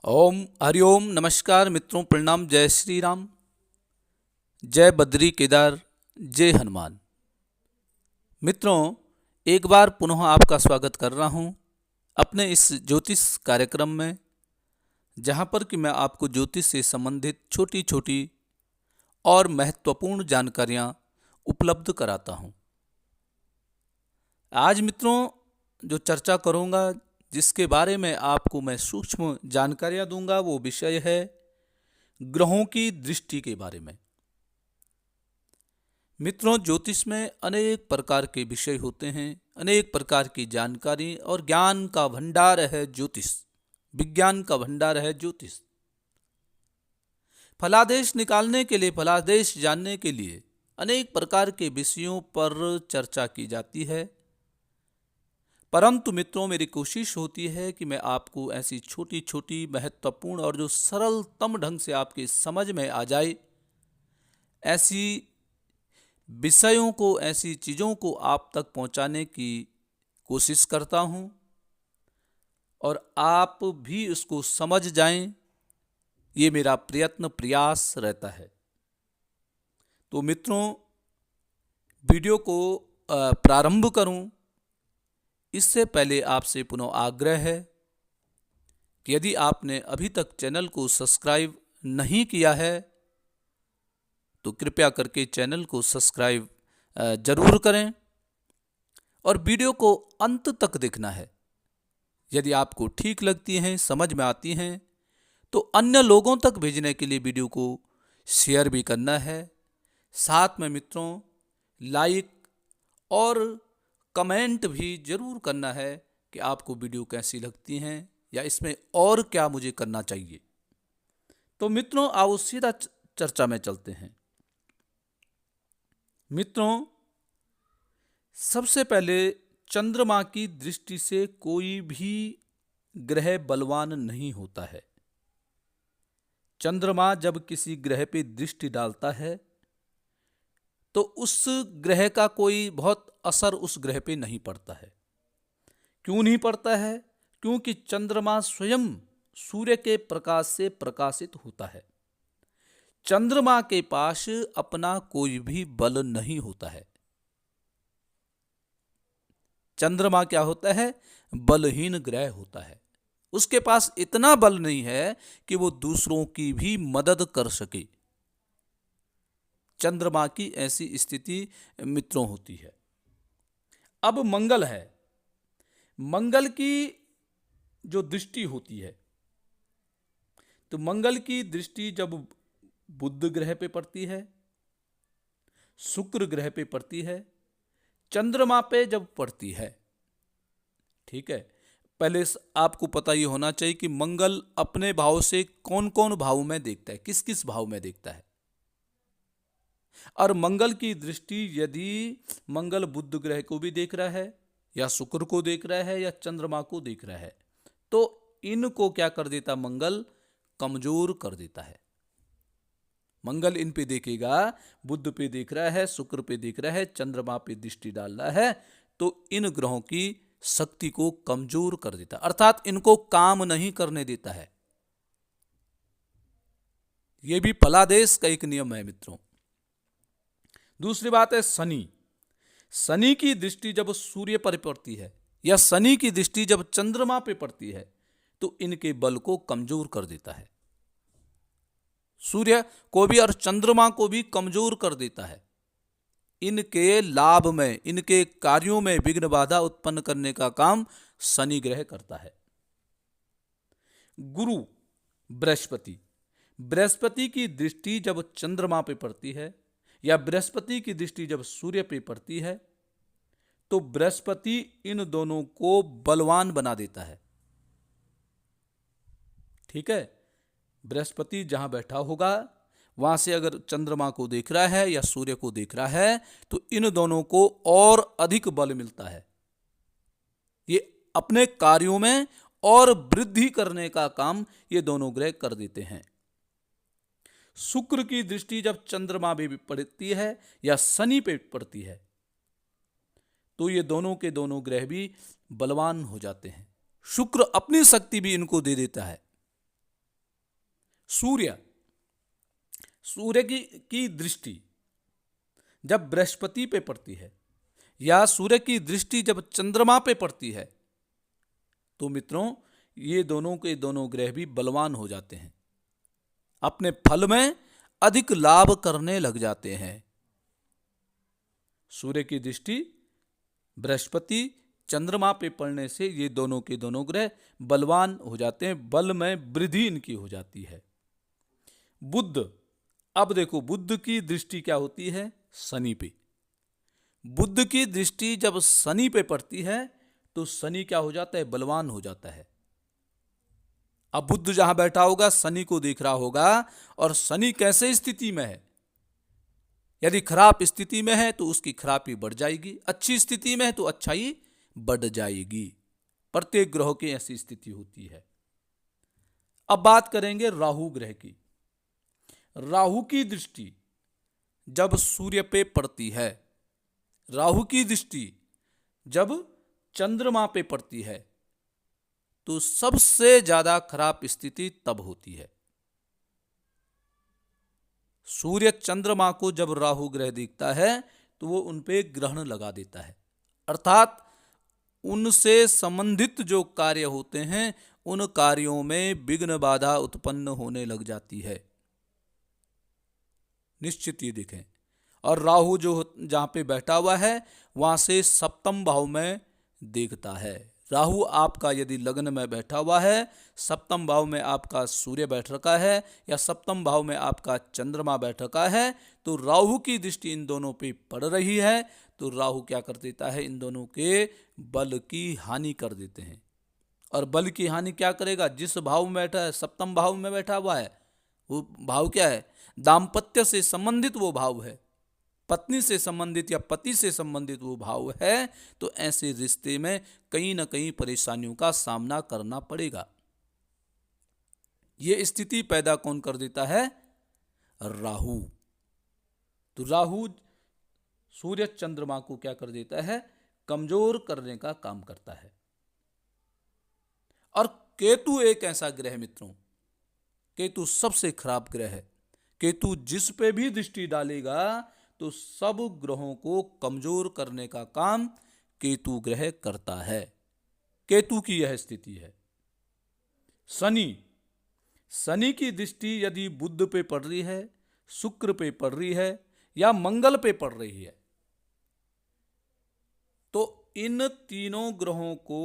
ओम हरिओम नमस्कार मित्रों, प्रणाम। जय श्री राम, जय बद्री केदार, जय हनुमान। मित्रों, एक बार पुनः आपका स्वागत कर रहा हूं अपने इस ज्योतिष कार्यक्रम में, जहां पर कि मैं आपको ज्योतिष से संबंधित छोटी छोटी और महत्वपूर्ण जानकारियां उपलब्ध कराता हूं। आज मित्रों जो चर्चा करूंगा, जिसके बारे में आपको मैं सूक्ष्म जानकारियां दूंगा, वो विषय है ग्रहों की दृष्टि के बारे में। मित्रों, ज्योतिष में अनेक प्रकार के विषय होते हैं, अनेक प्रकार की जानकारी और ज्ञान का भंडार है ज्योतिष, विज्ञान का भंडार है ज्योतिष। फलादेश निकालने के लिए, फलादेश जानने के लिए अनेक प्रकार के विषयों पर चर्चा की जाती है, परंतु मित्रों मेरी कोशिश होती है कि मैं आपको ऐसी छोटी छोटी महत्वपूर्ण और जो सरलतम ढंग से आपके समझ में आ जाए, ऐसी विषयों को, ऐसी चीज़ों को आप तक पहुंचाने की कोशिश करता हूं और आप भी उसको समझ जाएं, ये मेरा प्रयत्न प्रयास रहता है। तो मित्रों, वीडियो को प्रारंभ करूं इससे पहले आपसे पुनः आग्रह है कि यदि आपने अभी तक चैनल को सब्सक्राइब नहीं किया है तो कृपया करके चैनल को सब्सक्राइब जरूर करें और वीडियो को अंत तक देखना है। यदि आपको ठीक लगती हैं, समझ में आती हैं, तो अन्य लोगों तक भेजने के लिए वीडियो को शेयर भी करना है। साथ में मित्रों लाइक और कमेंट भी जरूर करना है कि आपको वीडियो कैसी लगती हैं या इसमें और क्या मुझे करना चाहिए। तो मित्रों आओ सीधा चर्चा में चलते हैं। मित्रों, सबसे पहले चंद्रमा की दृष्टि से कोई भी ग्रह बलवान नहीं होता है। चंद्रमा जब किसी ग्रह पे दृष्टि डालता है तो उस ग्रह का कोई बहुत असर उस ग्रह पे नहीं पड़ता है। क्यों नहीं पड़ता है? क्योंकि चंद्रमा स्वयं सूर्य के प्रकाश से प्रकाशित होता है। चंद्रमा के पास अपना कोई भी बल नहीं होता है। चंद्रमा क्या होता है? बलहीन ग्रह होता है। उसके पास इतना बल नहीं है कि वो दूसरों की भी मदद कर सके। चंद्रमा की ऐसी स्थिति मित्रों होती है। अब मंगल है। मंगल की जो दृष्टि होती है, तो मंगल की दृष्टि जब बुध ग्रह पे पड़ती है, शुक्र ग्रह पे पड़ती है, चंद्रमा पे जब पड़ती है, ठीक है। पहले आपको पता ये होना चाहिए कि मंगल अपने भाव से कौन कौन भाव में देखता है, किस किस भाव में देखता है। और मंगल की दृष्टि यदि मंगल बुध ग्रह को भी देख रहा है या शुक्र को देख रहा है या चंद्रमा को देख रहा है, तो इनको क्या कर देता? मंगल कमजोर कर देता है। मंगल इन पे देखेगा, बुध पे देख रहा है, शुक्र पे देख रहा है, चंद्रमा पे दृष्टि डाल रहा है, तो इन ग्रहों की शक्ति को कमजोर कर देता, अर्थात इनको काम नहीं करने देता है। यह भी फलादेश का एक नियम है मित्रों। दूसरी बात है शनि। शनि की दृष्टि जब सूर्य पर पड़ती है या शनि की दृष्टि जब चंद्रमा पे पड़ती है, तो इनके बल को कमजोर कर देता है। सूर्य को भी और चंद्रमा को भी कमजोर कर देता है। इनके लाभ में, इनके कार्यों में विघ्न बाधा उत्पन्न करने का काम शनि ग्रह करता है। गुरु, बृहस्पति। बृहस्पति की दृष्टि जब चंद्रमा पे पड़ती है या बृहस्पति की दृष्टि जब सूर्य पे पड़ती है, तो बृहस्पति इन दोनों को बलवान बना देता है। ठीक है। बृहस्पति जहां बैठा होगा वहां से अगर चंद्रमा को देख रहा है या सूर्य को देख रहा है, तो इन दोनों को और अधिक बल मिलता है। ये अपने कार्यों में और वृद्धि करने का काम ये दोनों ग्रह कर देते हैं। शुक्र की दृष्टि जब चंद्रमा पे भी पड़ती है या शनि पे पड़ती है, तो ये दोनों के दोनों ग्रह भी बलवान हो जाते हैं। शुक्र अपनी शक्ति भी इनको दे देता है। सूर्य सूर्य की दृष्टि जब बृहस्पति पे पड़ती है या सूर्य की दृष्टि जब चंद्रमा पे पड़ती है तो मित्रों ये दोनों के दोनों ग्रह भी बलवान हो जाते हैं, अपने फल में अधिक लाभ करने लग जाते हैं। सूर्य की दृष्टि बृहस्पति चंद्रमा पे पड़ने से ये दोनों के दोनों ग्रह बलवान हो जाते हैं, बल में वृद्धि इनकी हो जाती है। बुध, अब देखो बुध की दृष्टि क्या होती है, शनि पे। बुध की दृष्टि जब शनि पे पड़ती है तो शनि क्या हो जाता है, बलवान हो जाता है। अब बुध जहां बैठा होगा शनि को देख रहा होगा, और शनि कैसे स्थिति में है, यदि खराब स्थिति में है तो उसकी खराबी बढ़ जाएगी, अच्छी स्थिति में है तो अच्छाई बढ़ जाएगी। प्रत्येक ग्रह की ऐसी स्थिति होती है। अब बात करेंगे राहु ग्रह की। राहु की दृष्टि जब सूर्य पे पड़ती है, राहु की दृष्टि जब चंद्रमा पे पड़ती है तो सबसे ज्यादा खराब स्थिति तब होती है। सूर्य चंद्रमा को जब राहु ग्रह देखता है तो वो उन पे ग्रहण लगा देता है, अर्थात उनसे संबंधित जो कार्य होते हैं उन कार्यों में विघ्न बाधा उत्पन्न होने लग जाती है, निश्चित ये देखें। और राहु जो जहां पे बैठा हुआ है वहां से सप्तम भाव में देखता है। राहु आपका यदि लग्न में बैठा हुआ है, सप्तम भाव में आपका सूर्य बैठ रखा है या सप्तम भाव में आपका चंद्रमा बैठ रखा है, तो राहु की दृष्टि इन दोनों पे पड़ रही है तो राहु क्या कर देता है, इन दोनों के बल की हानि कर देते हैं। और बल की हानि क्या करेगा, जिस भाव में बैठा है, सप्तम भाव में बैठा हुआ है, वो भाव क्या है, दाम्पत्य से संबंधित वो भाव है, पत्नी से संबंधित या पति से संबंधित वो भाव है, तो ऐसे रिश्ते में कहीं ना कहीं परेशानियों का सामना करना पड़ेगा। ये स्थिति पैदा कौन कर देता है, राहु। तो राहु सूर्य चंद्रमा को क्या कर देता है, कमजोर करने का काम करता है। और केतु एक ऐसा ग्रह मित्रों, केतु सबसे खराब ग्रह है। केतु जिस पे भी दृष्टि डालेगा तो सब ग्रहों को कमजोर करने का काम केतु ग्रह करता है। केतु की यह स्थिति है। शनि की दृष्टि यदि बुध पे पड़ रही है, शुक्र पे पड़ रही है या मंगल पे पड़ रही है तो इन तीनों ग्रहों को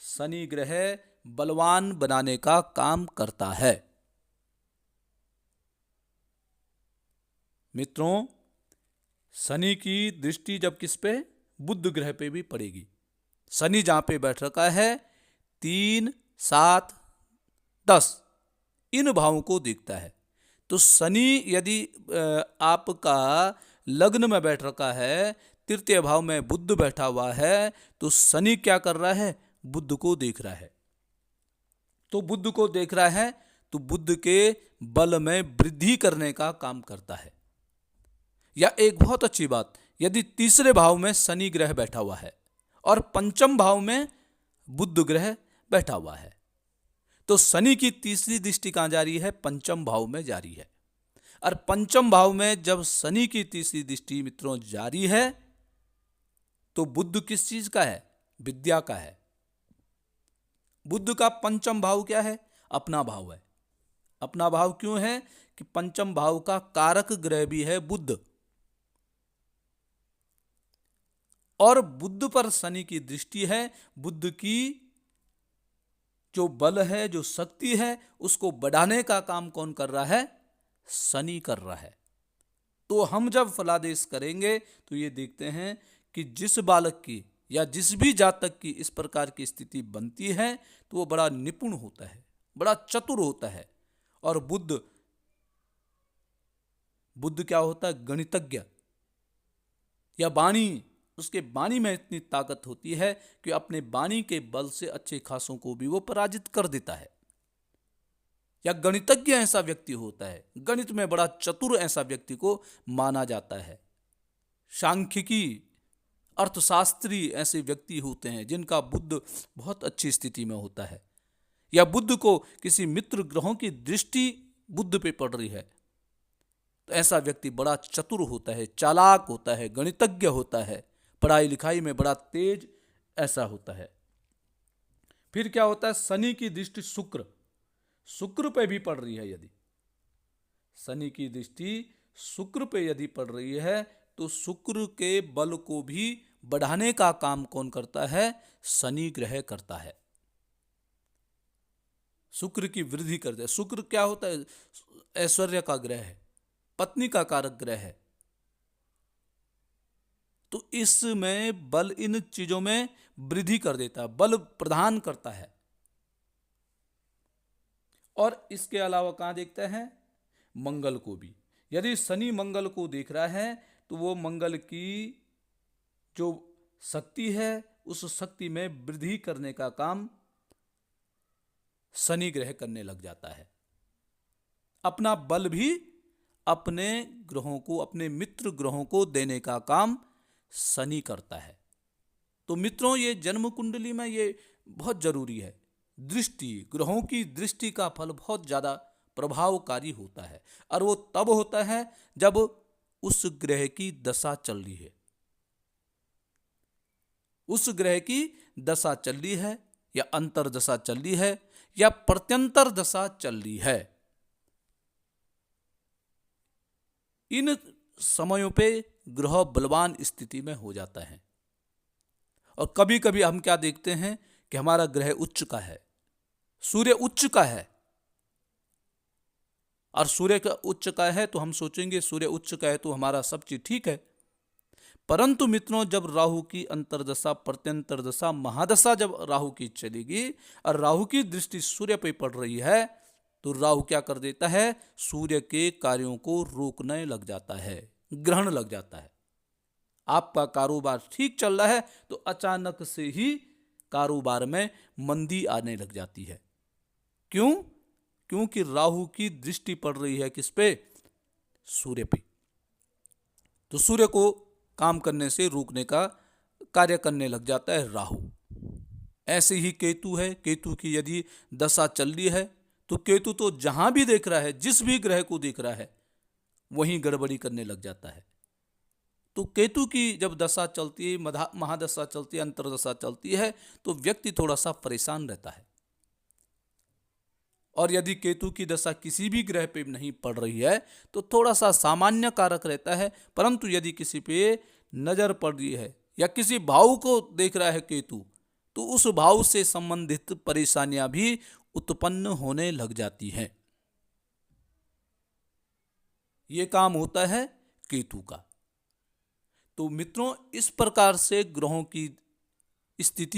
शनि ग्रह बलवान बनाने का काम करता है। मित्रों, शनि की दृष्टि जब किस पे, बुध ग्रह पे भी पड़ेगी। शनि जहां पे बैठ रखा है 3, 7, 10 इन भावों को देखता है। तो शनि यदि आपका लग्न में बैठ रखा है, तृतीय भाव में बुध बैठा हुआ है, तो शनि क्या कर रहा है, बुध को देख रहा है। तो बुध को देख रहा है तो बुध के बल में वृद्धि करने का काम करता है। या एक बहुत अच्छी बात, यदि तीसरे भाव में शनि ग्रह बैठा हुआ है और पंचम भाव में बुध ग्रह बैठा हुआ है तो शनि की तीसरी दृष्टि कहां जा रही है, पंचम भाव में जा रही है। और पंचम भाव में जब शनि की तीसरी दृष्टि मित्रों जारी है तो बुध किस चीज का है, विद्या का है। बुध का पंचम भाव क्या है, अपना भाव है। अपना भाव क्यों है कि पंचम भाव का कारक ग्रह भी है बुध, और बुध पर शनि की दृष्टि है। बुध की जो बल है, जो शक्ति है, उसको बढ़ाने का काम कौन कर रहा है, शनि कर रहा है। तो हम जब फलादेश करेंगे तो ये देखते हैं कि जिस बालक की या जिस भी जातक की इस प्रकार की स्थिति बनती है तो वो बड़ा निपुण होता है, बड़ा चतुर होता है। और बुध क्या होता है, गणितज्ञ, या वाणी, उसके वाणी में इतनी ताकत होती है कि अपने वाणी के बल से अच्छे खासों को भी वो पराजित कर देता है। या गणितज्ञ ऐसा व्यक्ति होता है, गणित में बड़ा चतुर ऐसा व्यक्ति को माना जाता है। सांख्यिकी, अर्थशास्त्री ऐसे व्यक्ति होते हैं जिनका बुध बहुत अच्छी स्थिति में होता है। या बुध को किसी मित्र ग्रहों की दृष्टि बुध पे पड़ रही है तो ऐसा व्यक्ति बड़ा चतुर होता है, चालाक होता है, गणितज्ञ होता है, पढ़ाई लिखाई में बड़ा तेज ऐसा होता है। फिर क्या होता है, शनि की दृष्टि शुक्र पे भी पड़ रही है, यदि शनि की दृष्टि शुक्र पे यदि पड़ रही है तो शुक्र के बल को भी बढ़ाने का काम कौन करता है, शनि ग्रह करता है। शुक्र की वृद्धि करता है। शुक्र क्या होता है, ऐश्वर्य का ग्रह है, पत्नी का कारक ग्रह है। तो इसमें बल, इन चीजों में वृद्धि कर देता है, बल प्रदान करता है। और इसके अलावा कहां देखते हैं, मंगल को भी। यदि शनि मंगल को देख रहा है तो वो मंगल की जो शक्ति है उस शक्ति में वृद्धि करने का काम शनि ग्रह करने लग जाता है। अपना बल भी अपने ग्रहों को, अपने मित्र ग्रहों को देने का काम शनि करता है। तो मित्रों, ये जन्म कुंडली में ये बहुत जरूरी है। दृष्टि, ग्रहों की दृष्टि का फल बहुत ज्यादा प्रभावकारी होता है, और वो तब होता है जब उस ग्रह की दशा चल रही है। उस ग्रह की दशा चल रही है, या अंतर दशा चल रही है, या प्रत्यंतर दशा चल रही है। इन समयों पे ग्रह बलवान स्थिति में हो जाता है। और कभी कभी हम क्या देखते हैं कि हमारा ग्रह उच्च का है, सूर्य उच्च का है, और सूर्य का उच्च का है तो हम सोचेंगे सूर्य उच्च का है तो हमारा सब चीज ठीक है। परंतु मित्रों, जब राहु की अंतरदशा, प्रत्यंतर दशा, महादशा जब राहु की चलेगी और राहु की दृष्टि सूर्य पर पड़ रही है तो राहु क्या कर देता है, सूर्य के कार्यों को रोकने लग जाता है, ग्रहण लग जाता है। आपका कारोबार ठीक चल रहा है तो अचानक से ही कारोबार में मंदी आने लग जाती है। क्यों? क्योंकि राहु की दृष्टि पड़ रही है किस पे, सूर्य पे। तो सूर्य को काम करने से रोकने का कार्य करने लग जाता है राहु। ऐसे ही केतु है, केतु की यदि दशा चल रही है तो केतु तो जहां भी देख रहा है, जिस भी ग्रह को देख रहा है, वहीं गड़बड़ी करने लग जाता है। तो केतु की जब दशा चलती है, महादशा चलती है, अंतरदशा चलती है, तो व्यक्ति थोड़ा सा परेशान रहता है। और यदि केतु की दशा किसी भी ग्रह पे नहीं पड़ रही है तो थोड़ा सा सामान्य कारक रहता है। परंतु यदि किसी पे नजर पड़ रही है या किसी भाव को देख रहा है केतु, तो उस भाव से संबंधित परेशानियां भी उत्पन्न होने लग जाती हैं। ये काम होता है केतु का। तो मित्रों, इस प्रकार से ग्रहों की स्थिति